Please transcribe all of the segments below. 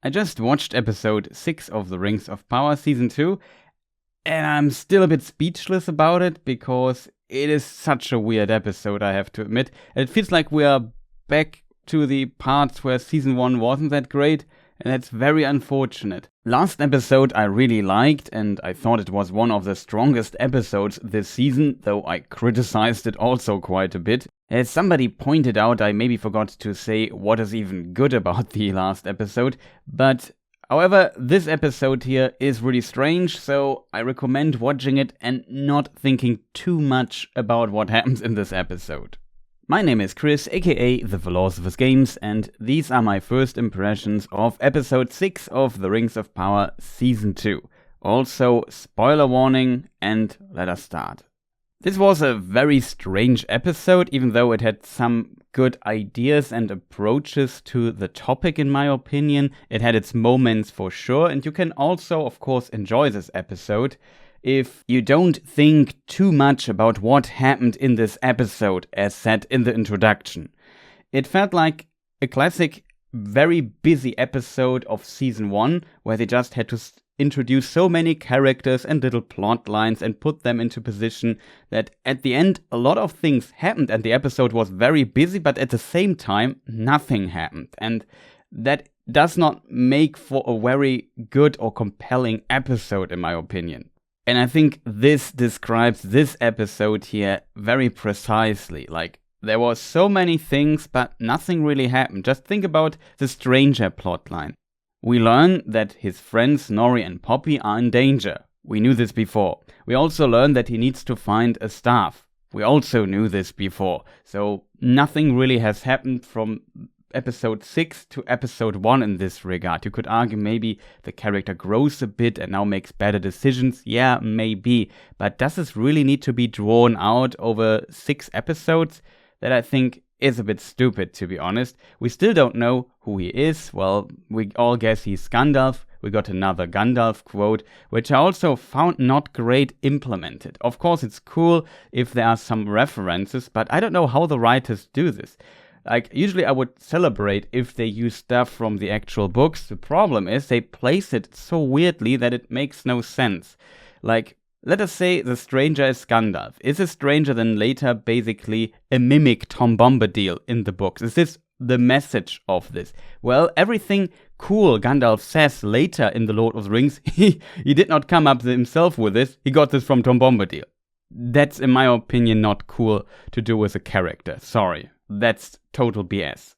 I just watched episode 6 of The Rings of Power Season 2, and I'm still a bit speechless about it because it is such a weird episode, I have to admit. And it feels like we are back to the parts where Season 1 wasn't that great, and that's very unfortunate. Last episode I really liked, and I thought it was one of the strongest episodes this season, though I criticized it also quite a bit. As somebody pointed out, I maybe forgot to say what is even good about the last episode, but however, this episode here is really strange, so I recommend watching it and not thinking too much about what happens in this episode. My name is Chris, aka ThePhilosophersGames, and these are my first impressions of episode 6 of The Rings of Power Season 2. Also, spoiler warning, and let us start. This was a very strange episode, even though it had some good ideas and approaches to the topic in my opinion. It had its moments for sure, and you can also, of course, enjoy this episode if you don't think too much about what happened in this episode, as said in the introduction. It felt like a classic, very busy episode of Season 1, where they just had to introduce so many characters and little plot lines and put them into position that at the end a lot of things happened and the episode was very busy, but at the same time nothing happened. And that does not make for a very good or compelling episode in my opinion. And I think this describes this episode here very precisely. Like, there were so many things, but nothing really happened. Just think about the stranger plotline. We learn that his friends Nori and Poppy are in danger. We knew this before. We also learn that he needs to find a staff. We also knew this before. So nothing really has happened from episode 6 to episode 1 in this regard. You could argue maybe the character grows a bit and now makes better decisions. Yeah, maybe. But does this really need to be drawn out over 6 episodes? That I think is a bit stupid, to be honest. We still don't know who he is. Well, we all guess he's Gandalf. We got another Gandalf quote, which I also found not great implemented. Of course, it's cool if there are some references, but I don't know how the writers do this. Like, usually I would celebrate if they use stuff from the actual books. The problem is they place it so weirdly that it makes no sense. Like, let us say the stranger is Gandalf. Is a stranger then later basically a mimic Tom Bombadil in the books? Is this the message of this? Well, everything cool Gandalf says later in The Lord of the Rings, he did not come up himself with this. He got this from Tom Bombadil. That's, in my opinion, not cool to do with a character. Sorry. That's total BS.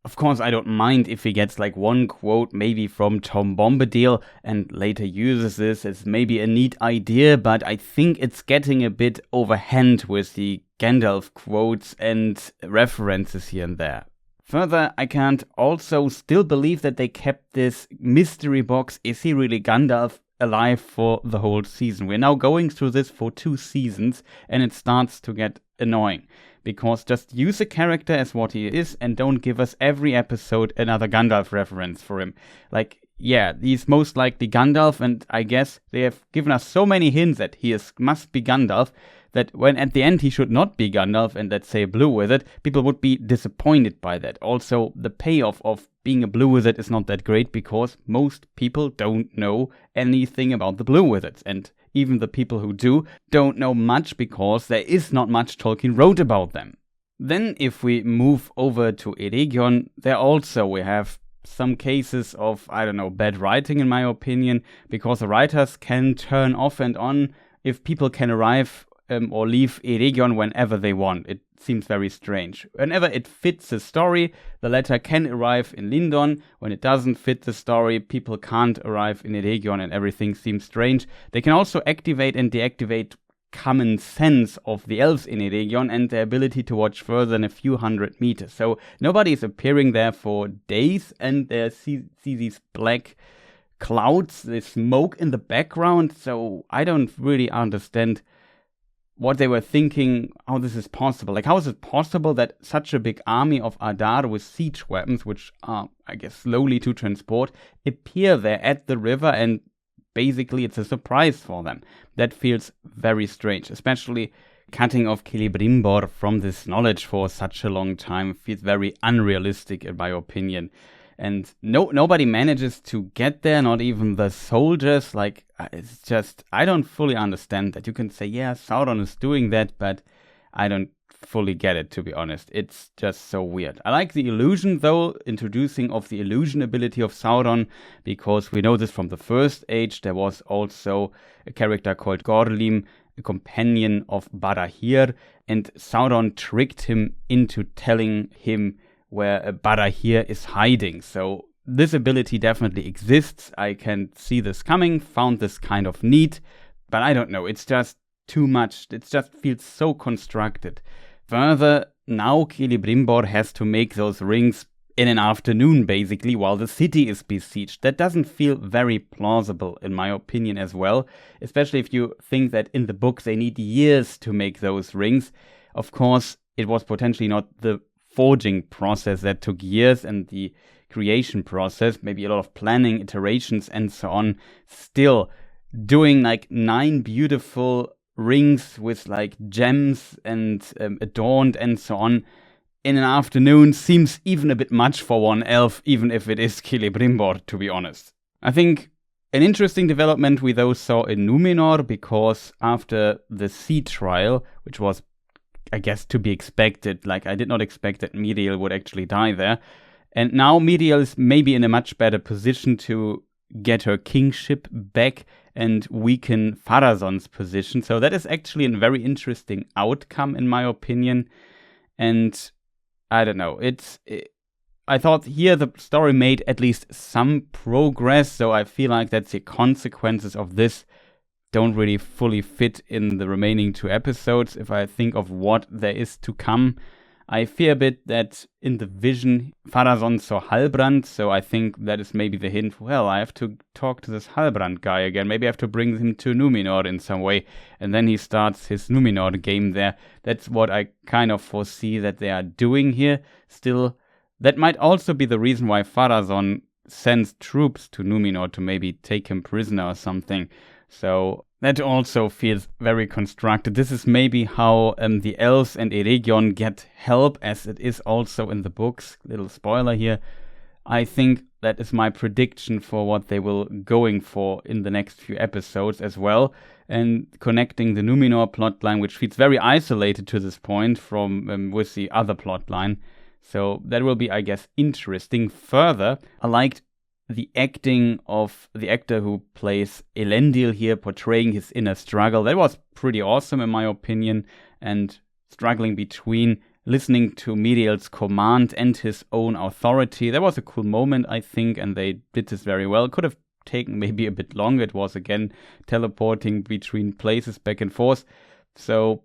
Of course, I don't mind if he gets like one quote maybe from Tom Bombadil and later uses this as maybe a neat idea, but I think it's getting a bit overhand with the Gandalf quotes and references here and there. Further, I can't also still believe that they kept this mystery box, is he really Gandalf, alive for the whole season. We're now going through this for 2 seasons and it starts to get annoying. Because just use a character as what he is and don't give us every episode another Gandalf reference for him. Like, yeah, he's most likely Gandalf, and I guess they have given us so many hints that he must be Gandalf, that when at the end he should not be Gandalf and let's say a blue wizard, people would be disappointed by that. Also, the payoff of being a blue wizard is not that great because most people don't know anything about the blue wizards, and even the people who do don't know much because there is not much Tolkien wrote about them. Then if we move over to Eregion, there also we have some cases of, bad writing in my opinion, because the writers can turn off and on if people can arrive or leave Eregion whenever they want. It seems very strange. Whenever it fits the story, the letter can arrive in Lindon. When it doesn't fit the story, people can't arrive in Eregion and everything seems strange. They can also activate and deactivate common sense of the elves in Eregion and their ability to watch further than a few hundred meters. So nobody is appearing there for days and they see these black clouds, the smoke in the background. So I don't really understand what they were thinking, how this is possible. Like, how is it possible that such a big army of Adar with siege weapons, which are, I guess, slowly to transport, appear there at the river and basically it's a surprise for them? That feels very strange, especially cutting off Celebrimbor from this knowledge for such a long time feels very unrealistic in my opinion. And nobody manages to get there, not even the soldiers. Like, it's just, I don't fully understand that. You can say, yeah, Sauron is doing that, but I don't fully get it, to be honest. It's just so weird. I like the illusion, though, introducing of the illusion ability of Sauron, because we know this from the First Age. There was also a character called Gorlim, a companion of Barahir, and Sauron tricked him into telling him where Barahir is hiding. So this ability definitely exists. I can see this coming, found this kind of neat, but I don't know, it's just too much. It just feels so constructed. Further, now Celebrimbor has to make those rings in an afternoon, basically, while the city is besieged. That doesn't feel very plausible, in my opinion, as well, especially if you think that in the book they need years to make those rings. Of course, it was potentially not the forging process that took years, and the creation process, maybe a lot of planning, iterations, and so on. Still, doing like 9 beautiful rings with like gems and adorned and so on in an afternoon seems even a bit much for one elf, even if it is Celebrimbor, to be honest. I think an interesting development we though saw in Numenor, because after the sea trial, which was, I guess, to be expected, like I did not expect that Miriel would actually die there, and now Miriel is maybe in a much better position to get her kingship back and weaken Pharazôn's position. So that is actually a very interesting outcome, in my opinion. And I don't know, I thought here the story made at least some progress, so I feel like that the consequences of this don't really fully fit in the remaining 2 episodes. If I think of what there is to come, I fear a bit that in the vision Pharazôn saw Halbrand, so I think that is maybe the hint, well, I have to talk to this Halbrand guy again, maybe I have to bring him to Numenor in some way, and then he starts his Numenor game there. That's what I kind of foresee that they are doing here. Still, that might also be the reason why Pharazôn sends troops to Numenor to maybe take him prisoner or something. So that also feels very constructed. This is maybe how the elves and Eregion get help, as it is also in the books. Little spoiler here. I think that is my prediction for what they will going for in the next few episodes as well. And connecting the Numenor plotline, which feels very isolated to this point from with the other plotline. So that will be, I guess, interesting. Further, I liked the acting of the actor who plays Elendil here, portraying his inner struggle. That was pretty awesome, in my opinion, and struggling between listening to Miriel's command and his own authority. That was a cool moment, I think, and they did this very well. Could have taken maybe a bit longer. It was, again, teleporting between places back and forth. So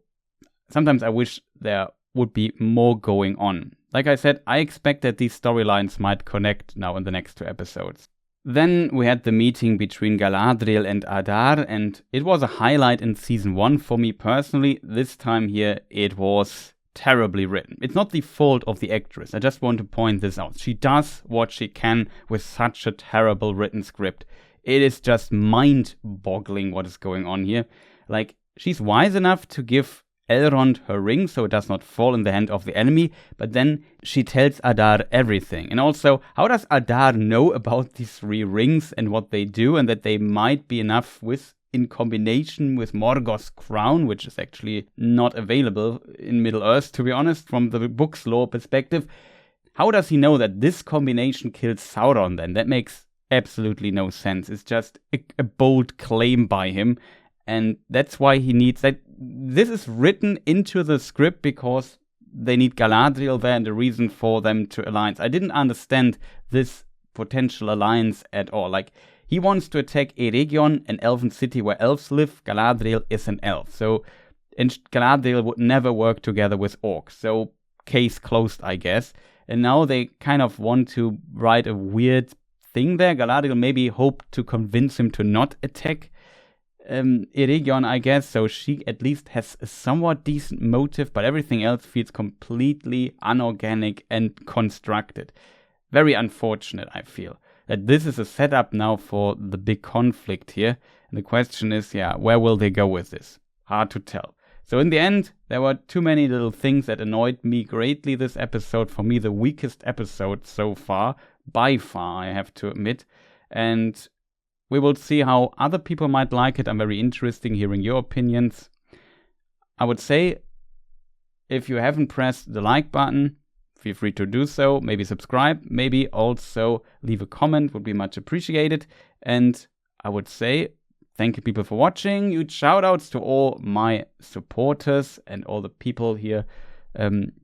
sometimes I wish there would be more going on. Like I said, I expect that these storylines might connect now in the next 2 episodes. Then we had the meeting between Galadriel and Adar, and it was a highlight in season 1 for me personally. This time here, it was terribly written. It's not the fault of the actress. I just want to point this out. She does what she can with such a terrible written script. It is just mind-boggling what is going on here. Like, she's wise enough to give Elrond her ring so it does not fall in the hand of the enemy, but then she tells Adar everything. And also, how does Adar know about these 3 rings and what they do, and that they might be enough in combination with Morgoth's crown, which is actually not available in Middle-earth, to be honest, from the book's lore perspective. How does he know that this combination kills Sauron then? That makes absolutely no sense. It's just a bold claim by him. And that's why he needs that. This is written into the script because they need Galadriel there and a reason for them to alliance. I didn't understand this potential alliance at all. Like, he wants to attack Eregion, an elven city where elves live. Galadriel is an elf. So, and Galadriel would never work together with orcs. So, case closed, I guess. And now they kind of want to write a weird thing there. Galadriel maybe hoped to convince him to not attack Eregion, I guess, so she at least has a somewhat decent motive, but everything else feels completely unorganic and constructed. Very unfortunate, I feel. That this is a setup now for the big conflict here. And the question is, where will they go with this? Hard to tell. So in the end, there were too many little things that annoyed me greatly this episode. For me, the weakest episode so far. by far, I have to admit. And we will see how other people might like it. I'm very interested in hearing your opinions. I would say, if you haven't pressed the like button, feel free to do so. Maybe subscribe. Maybe also leave a comment. Would be much appreciated. And I would say, thank you people for watching. Huge shout outs to all my supporters and all the people here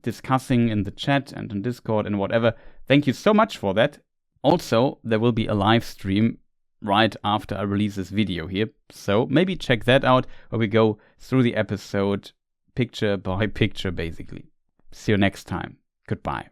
discussing in the chat and on Discord and whatever. Thank you so much for that. Also, there will be a live stream right after I release this video here. So maybe check that out, where we go through the episode picture by picture, basically. See you next time. Goodbye.